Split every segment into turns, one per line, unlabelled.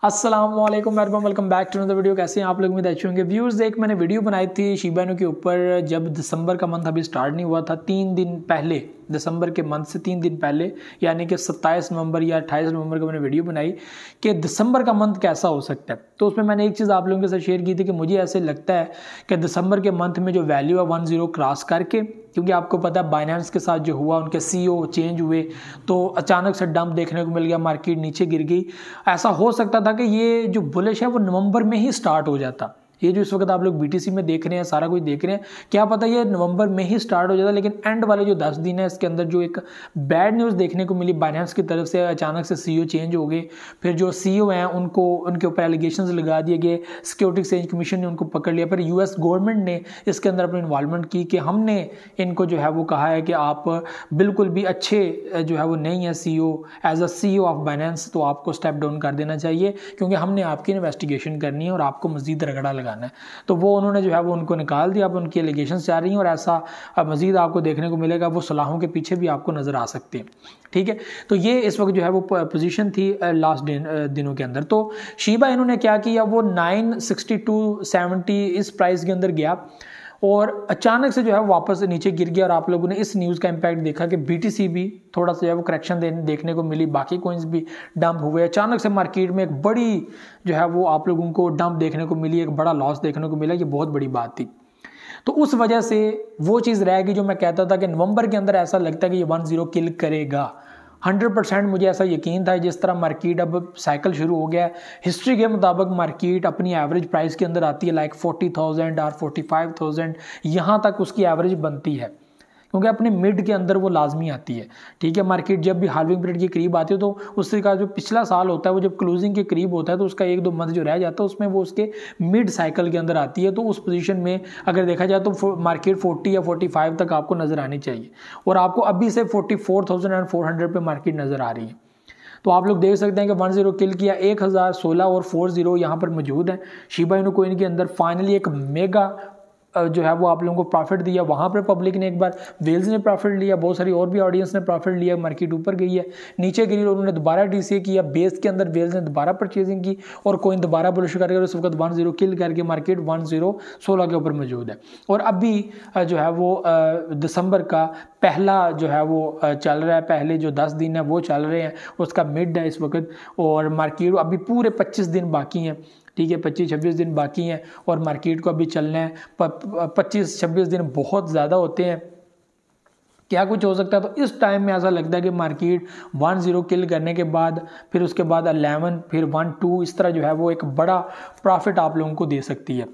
अस्सलामुअलैकुम welcome back to another video. कैसे हैं आप लोग? उम्मीद अच्छे होंगे। व्यूअर्स, एक मैंने वीडियो बनाई थी शिबा इनू के ऊपर जब दिसंबर का मंथ अभी स्टार्ट नहीं हुआ था, 3 दिन पहले, दिसंबर के मंथ से 3 दिन पहले, यानी कि 27 नवंबर या 28 नवंबर को मैंने वीडियो बनाई कि दिसंबर का मंथ कैसा हो सकता है। तो उसमें मैंने एक चीज़ आप लोगों के साथ शेयर की थी कि मुझे ऐसे लगता है कि दिसंबर के मंथ में जो वैल्यू है 10 क्रॉस करके, क्योंकि आपको पता है बाइनेंस के साथ जो हुआ, उनके CEO चेंज हुए तो अचानक से डंप देखने को मिल गया, मार्केट नीचे गिर गई। ऐसा हो सकता था कि ये जो बुलिश है वो नवंबर में ही स्टार्ट हो जाता। ये जो इस वक्त आप लोग BTC में देख रहे हैं, सारा कुछ देख रहे हैं, क्या पता ये नवंबर में ही स्टार्ट हो जाता। लेकिन एंड वाले जो 10 दिन है इसके अंदर जो एक बैड न्यूज़ देखने को मिली बाइनेंस की तरफ से, अचानक से CEO चेंज हो गए, फिर जो CEO हैं उनको उनके ऊपर एलिगेशंस लगा दिए गए, सिक्योरिटी एक्सचेंज कमीशन ने उनको पकड़ लिया, फिर US गवर्नमेंट ने इसके अंदर अपनी इन्वॉल्वमेंट की कि हमने इनको जो है वो कहा है कि आप बिल्कुल भी अच्छे जो है वो नहीं है CEO as a CEO of Binance, तो आपको स्टेप डाउन कर देना चाहिए क्योंकि हमने आपकी इन्वेस्टिगेशन करनी है और आपको मजीद रगड़ा लगाना है। तो वो उन्होंने जो है वो उनको निकाल दिया। अब उनकी एलिगेशंस जा रही हैं और ऐसा मजीद आपको देखने को मिलेगा। वो सलाहों के पीछे भी आपको नजर आ सकते हैं। ठीक है, तो ये इस वक्त जो है वो पोजीशन थी लास्ट दिनों के अंदर। तो शिबा इन्होंने क्या किया, वो 962.70 इस प्राइस के अंदर गया और अचानक से जो है वापस नीचे गिर गया। और आप लोगों ने इस न्यूज़ का इम्पैक्ट देखा कि BTC भी थोड़ा सा जो है वो करेक्शन देखने को मिली, बाकी कॉइन्स भी डंप हुए। अचानक से मार्केट में एक बड़ी जो है वो आप लोगों को डंप देखने को मिली, एक बड़ा लॉस देखने को मिला। ये बहुत बड़ी बात थी। तो उस वजह से वो चीज़ रह गई जो मैं कहता था कि नवंबर के अंदर ऐसा लगता है कि ये 10 किल करेगा। 100% मुझे ऐसा यकीन था। जिस तरह मार्केट अब साइकिल शुरू हो गया है, हिस्ट्री के मुताबिक मार्केट अपनी एवरेज प्राइस के अंदर आती है लाइक 40,000 और 45,000, यहाँ तक उसकी एवरेज बनती है क्योंकि अपने मिड के अंदर वो लाजमी आती है। ठीक है, मार्केट जब भी हार्विंग पीरियड के करीब आती है तो उससे का जो पिछला साल होता है वो जब क्लोजिंग के करीब होता है तो उसका 1-2 मंथ जो रह जाता है उसमें वो उसके मिड साइकिल के अंदर आती है। तो उस पोजीशन में अगर देखा जाए तो मार्केट 40 या 45 तक आपको नज़र आनी चाहिए और आपको अभी से 44,400 पे मार्केट नज़र आ रही है। तो आप लोग देख सकते हैं कि 10 किल किया, 1016 और 40 यहाँ पर मौजूद है। शिबा इनू कॉइन के अंदर फाइनली एक मेगा जो है वो आप लोगों को प्रॉफिट दिया। वहाँ पर पब्लिक ने एक बार, वेल्स ने प्रॉफिट लिया, बहुत सारी और भी ऑडियंस ने प्रॉफिट लिया। मार्केट ऊपर गई है, नीचे गिरी और उन्होंने दोबारा DCA किया। बेस के अंदर वेल्स ने दोबारा परचेजिंग की और कोइन दोबारा बुलिश करके इस वक्त 10 किल करके मार्केट 1016 के ऊपर मौजूद है। और अभी जो है वो दिसंबर का पहला जो है वो चल रहा है, पहले जो 10 दिन है वो चल रहे हैं, उसका मिड है इस वक्त। और मार्केट अभी पूरे 25 दिन बाकी हैं। ठीक है, 25-26 दिन बाकी हैं और मार्केट को अभी चलना है। 25-26 दिन बहुत ज़्यादा होते हैं। क्या कुछ हो सकता है? तो इस टाइम में ऐसा लगता है कि मार्केट 10 किल करने के बाद फिर उसके बाद 11, फिर 1-2, इस तरह जो है वो एक बड़ा प्रॉफिट आप लोगों को दे सकती है।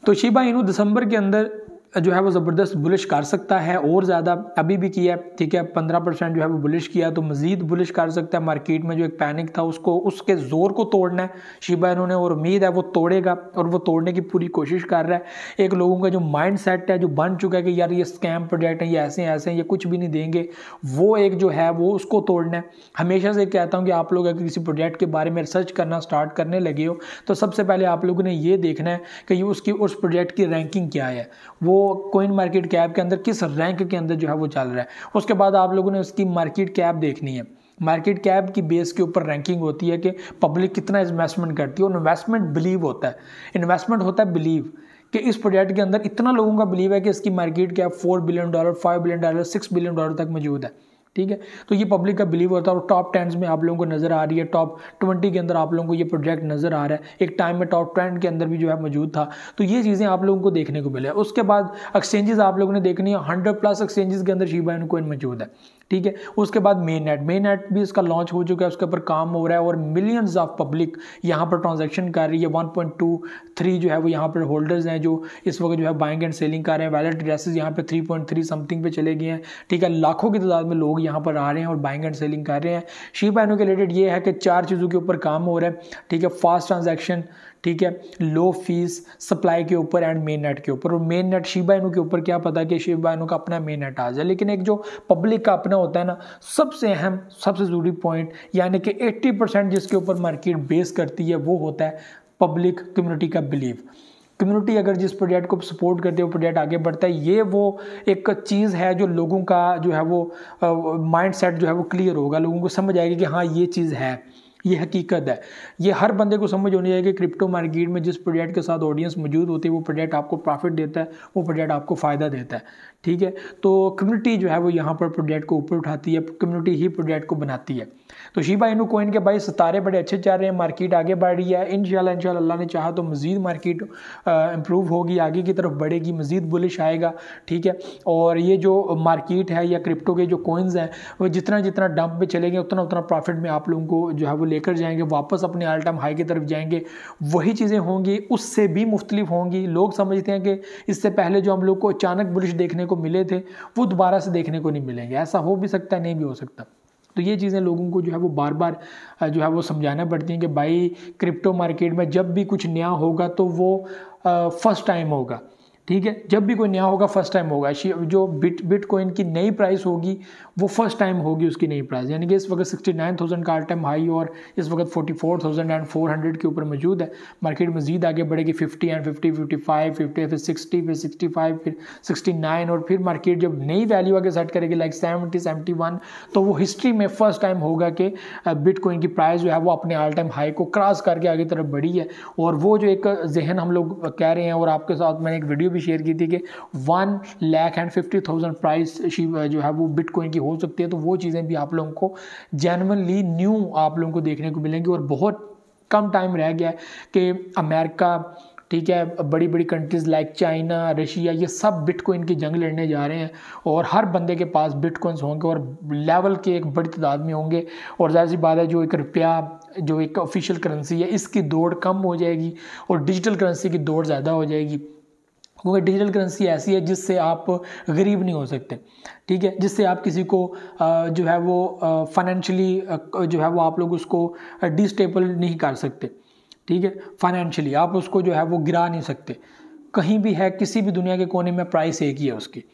तो शिबा इनू दिसंबर के अंदर जो है वो ज़बरदस्त बुलिश कर सकता है और ज़्यादा, अभी भी किया। ठीक है, 15% जो है वो बुलिश किया, तो मज़ीद बुलिश कर सकता है। मार्केट में जो एक पैनिक था उसको, उसके ज़ोर को तोड़ना है शिबा इन्होंने और उम्मीद है वो तोड़ेगा और वो तोड़ने की पूरी कोशिश कर रहा है। एक लोगों का जो माइंड सेट है, जो बन चुका है कि यार ये स्कैम प्रोजेक्ट है, ये ऐसे ऐसे हैं, ये कुछ भी नहीं देंगे, वो एक जो है वो उसको तोड़ना है। हमेशा से कहता हूँ कि आप लोग अगर किसी प्रोजेक्ट के बारे में रिसर्च करना स्टार्ट करने लगे हो तो सबसे पहले आप लोगों ने ये देखना है कि उसकी उस प्रोजेक्ट की रैंकिंग क्या है, वो कॉइन मार्केट कैप के अंदर किस रैंक के अंदर जो है वो चल रहा है। उसके बाद आप लोगों ने उसकी मार्केट कैप देखनी है। मार्केट कैप की बेस के ऊपर रैंकिंग होती है कि पब्लिक कितना इन्वेस्टमेंट करती है। और इन्वेस्टमेंट बिलीव होता है, इन्वेस्टमेंट होता है बिलीव कि इस प्रोजेक्ट के अंदर इतना लोगों का बिलीव है कि इसकी market cap $4 billion, $5 billion, $6 billion तक मौजूद है। ठीक है, तो ये पब्लिक का बिलीव होता है। और टॉप 10 में आप लोगों को नज़र आ रही है, टॉप 20 के अंदर आप लोगों को ये प्रोजेक्ट नज़र आ रहा है। एक टाइम में टॉप 10 के अंदर भी जो है मौजूद था। तो ये चीज़ें आप लोगों को देखने को मिले। उसके बाद एक्सचेंजेस आप लोगों ने देखनी है, 100+ एक्सचेंजेस के अंदर शिबा इनू कॉइन मौजूद है। ठीक है, उसके बाद मेन नेट भी इसका लॉन्च हो चुका है, उसके ऊपर काम हो रहा है और मिलियंस ऑफ पब्लिक यहाँ पर ट्रांजैक्शन कर रही है। 1.23 जो है वो यहाँ पर होल्डर्स हैं जो इस वक्त जो है बाइंग एंड सेलिंग कर रहे हैं। वैलेट एड्रेसेस यहाँ पे 3.3 समथिंग पे चले गए हैं। ठीक है, लाखों की तादाद में लोग यहाँ पर आ रहे हैं और बाइंग एंड सेलिंग कर रहे हैं। शिबा इनू के रिलेटेड ये है कि 4 चीज़ों के ऊपर काम हो रहा है। ठीक है, फास्ट ट्रांजैक्शन, ठीक है, लो फीस, सप्लाई के ऊपर एंड मेन नेट के ऊपर। और मेन नेट शिबा इनू के ऊपर क्या पता कि शिबा इनू का अपना मेन नेट आ जाए, लेकिन एक जो पब्लिक का अपना होता है ना, सबसे अहम सबसे ज़रूरी पॉइंट, यानी कि 80% जिसके ऊपर मार्केट बेस करती है वो होता है पब्लिक कम्युनिटी का बिलीव। कम्युनिटी अगर जिस प्रोजेक्ट को सपोर्ट करते है वो प्रोजेक्ट आगे बढ़ता है। ये वो एक चीज़ है जो लोगों का जो है वो माइंड सेट जो है वो क्लियर होगा, लोगों को समझ आएगी कि हाँ ये चीज़ है। ये हकीकत है। ये हर बंदे को समझ होनी चाहिए कि क्रिप्टो मार्केट में जिस प्रोजेक्ट के साथ ऑडियंस मौजूद होती है वो प्रोजेक्ट आपको प्रॉफिट देता है, वो प्रोजेक्ट आपको फ़ायदा देता है, ठीक है। तो कम्युनिटी जो है वो यहाँ पर प्रोजेक्ट को ऊपर उठाती है, कम्युनिटी ही प्रोजेक्ट को बनाती है। तो शिबा इनू कॉइन के भाई सितारे बड़े अच्छे चल रहे हैं, मार्केट आगे बढ़ रही है। इंशाल्लाह अल्लाह ने चाहा तो मज़ीद मार्केट इम्प्रूव होगी, आगे की तरफ बढ़ेगी, मज़ीद बुलिश आएगा, ठीक है। और ये जो मार्केट है या क्रिप्टो के जो कॉइन्स हैं वो जितना जितना डंप पे चलेंगे उतना उतना प्रॉफिट में आप लोगों को जो है वो लेकर जाएंगे, वापस अपने ऑल टाइम हाई की तरफ जाएंगे। वही चीज़ें होंगी, उससे भी मुख्तलिफ होंगी। लोग समझते हैं कि इससे पहले जो हम लोग को अचानक बुलिश देखने को मिले थे वो दोबारा से देखने को नहीं मिलेंगे। ऐसा हो भी सकता है, नहीं भी हो सकता। तो ये चीज़ें लोगों को जो है वो बार बार जो है वो समझाना पड़ती हैं कि भाई क्रिप्टो मार्केट में जब भी कुछ नया होगा तो वो फर्स्ट टाइम होगा, ठीक है। जब भी कोई नया होगा फर्स्ट टाइम होगा। जो बिटकॉइन की नई प्राइस होगी वो फर्स्ट टाइम होगी उसकी नई प्राइस, यानी कि इस वक्त 69,000 का ऑल टाइम हाई और इस वक्त 44,400 के ऊपर मौजूद है। मार्केट मज़ीद आगे बढ़ेगी 50 एंड 50, 55, 50, फिर 60, फिर 65, फिर 69 और फिर मार्केट जब नई वैल्यू आगे सेट करेगी लाइक 70, 71, तो वो हिस्ट्री में फर्स्ट टाइम होगा कि बिटकॉइन की प्राइस जो है वो अपने ऑल टाइम हाई को क्रॉस करके आगे तरफ बढ़ी है। और वो जो एक जहन हम लोग कह रहे हैं और आपके साथ मैंने एक वीडियो भी शेयर की थी कि 1,50,000 प्राइस जो है वो बिटकॉइन की हो सकती है। तो वो चीज़ें भी आप लोगों को जेन्युइनली न्यू आप लोगों को देखने को मिलेंगी। और बहुत कम टाइम रह गया है कि अमेरिका, ठीक है, बड़ी बड़ी कंट्रीज़ लाइक चाइना, रशिया, ये सब बिटकॉइन की जंग लड़ने जा रहे हैं और हर बंदे के पास बिटकॉइंस होंगे और लेवल के एक बड़ी तादाद में होंगे। और ज़ाहिर सी बात है जो एक रुपया, जो एक ऑफिशियल करेंसी है, इसकी दौड़ कम हो जाएगी और डिजिटल करेंसी की दौड़ ज़्यादा हो जाएगी। क्योंकि डिजिटल करेंसी ऐसी है जिससे आप गरीब नहीं हो सकते, ठीक है, जिससे आप किसी को जो है वो फाइनेंशियली जो है वो आप लोग उसको डिस्टेबल नहीं कर सकते, ठीक है। फाइनेंशियली आप उसको जो है वो गिरा नहीं सकते। कहीं भी है, किसी भी दुनिया के कोने में प्राइस एक ही है उसकी,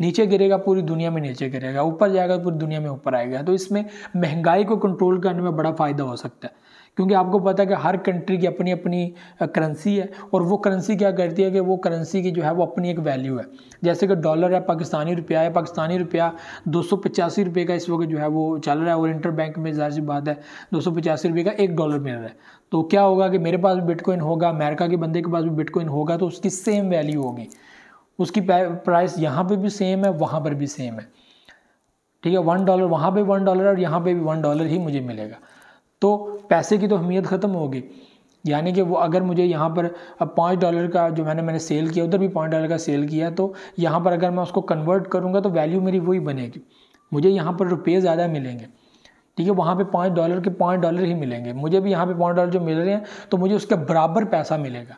नीचे गिरेगा पूरी दुनिया में नीचे गिरेगा, ऊपर जाएगा पूरी दुनिया में ऊपर आएगा। तो इसमें महंगाई को कंट्रोल करने में बड़ा फ़ायदा हो सकता है, क्योंकि आपको पता है कि हर कंट्री की अपनी अपनी करेंसी है और वो करेंसी क्या करती है कि वो करेंसी की जो है वो अपनी एक वैल्यू है। जैसे कि डॉलर है, पाकिस्तानी रुपया है, पाकिस्तानी रुपया 285 रुपये का इस वक्त जो है वो चल रहा है और इंटर बैंक में ज़ाहिर सी बात है 285 रुपये का $1 मिल रहा है। तो क्या होगा कि मेरे पास भी बिटकॉइन होगा, अमेरिका के बंदे के पास भी बिटकॉइन होगा, तो उसकी सेम वैल्यू होगी, उसकी प्राइस यहाँ पर भी सेम है, वहाँ पर भी सेम है, ठीक है। $1 वहाँ पे $1 और यहाँ पे भी $1 ही मुझे मिलेगा। तो पैसे की तो अहमियत ख़त्म होगी, यानी कि वो अगर मुझे यहाँ पर अब $5 का जो मैंने सेल किया, उधर भी $5 का सेल किया, तो यहाँ पर अगर मैं उसको कन्वर्ट करूँगा तो वैल्यू मेरी वही बनेगी, मुझे यहाँ पर रुपये ज़्यादा मिलेंगे, ठीक है। वहाँ पे $5 के $5 ही मिलेंगे, मुझे भी यहाँ पे $5 जो मिल रहे हैं तो मुझे उसके बराबर पैसा मिलेगा,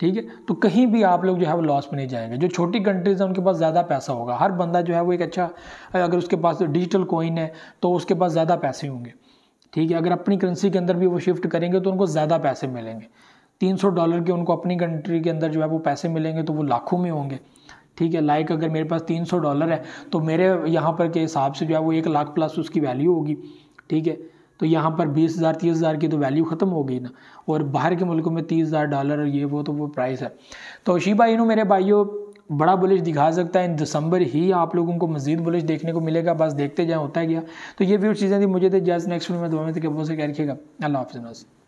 ठीक है। तो कहीं भी आप लोग जो है वो लॉस में नहीं जाएंगे। जो छोटी कंट्रीज हैं उनके पास ज़्यादा पैसा होगा, हर बंदा जो है वो एक अच्छा, अगर उसके पास डिजिटल कॉइन है तो उसके पास ज़्यादा पैसे होंगे, ठीक है। अगर अपनी करेंसी के अंदर भी वो शिफ्ट करेंगे तो उनको ज़्यादा पैसे मिलेंगे। $300 के उनको अपनी कंट्री के अंदर जो है वो पैसे मिलेंगे तो वो लाखों में होंगे, ठीक है। लाइक अगर मेरे पास $300 है तो मेरे यहाँ पर के हिसाब से जो है वो 1 लाख प्लस उसकी वैल्यू होगी, ठीक है। तो यहाँ पर 20,000 30,000 की तो वैल्यू ख़त्म हो गई ना, और बाहर के मुल्कों में $30,000 ये वो, तो वो प्राइस है। तो शिबा इनू मेरे भाइयों बड़ा बुलिश दिखा सकता है, इन दिसंबर ही आप लोगों को मजीद बुलिश देखने को मिलेगा, बस देखते जाए, होता है गया। तो ये भी चीज़ें थी मुझे थे। जैसे नेक्स्ट वीडियो में दुआ में कब से कह रखिएगा। अल्लाह हाफ़िज़।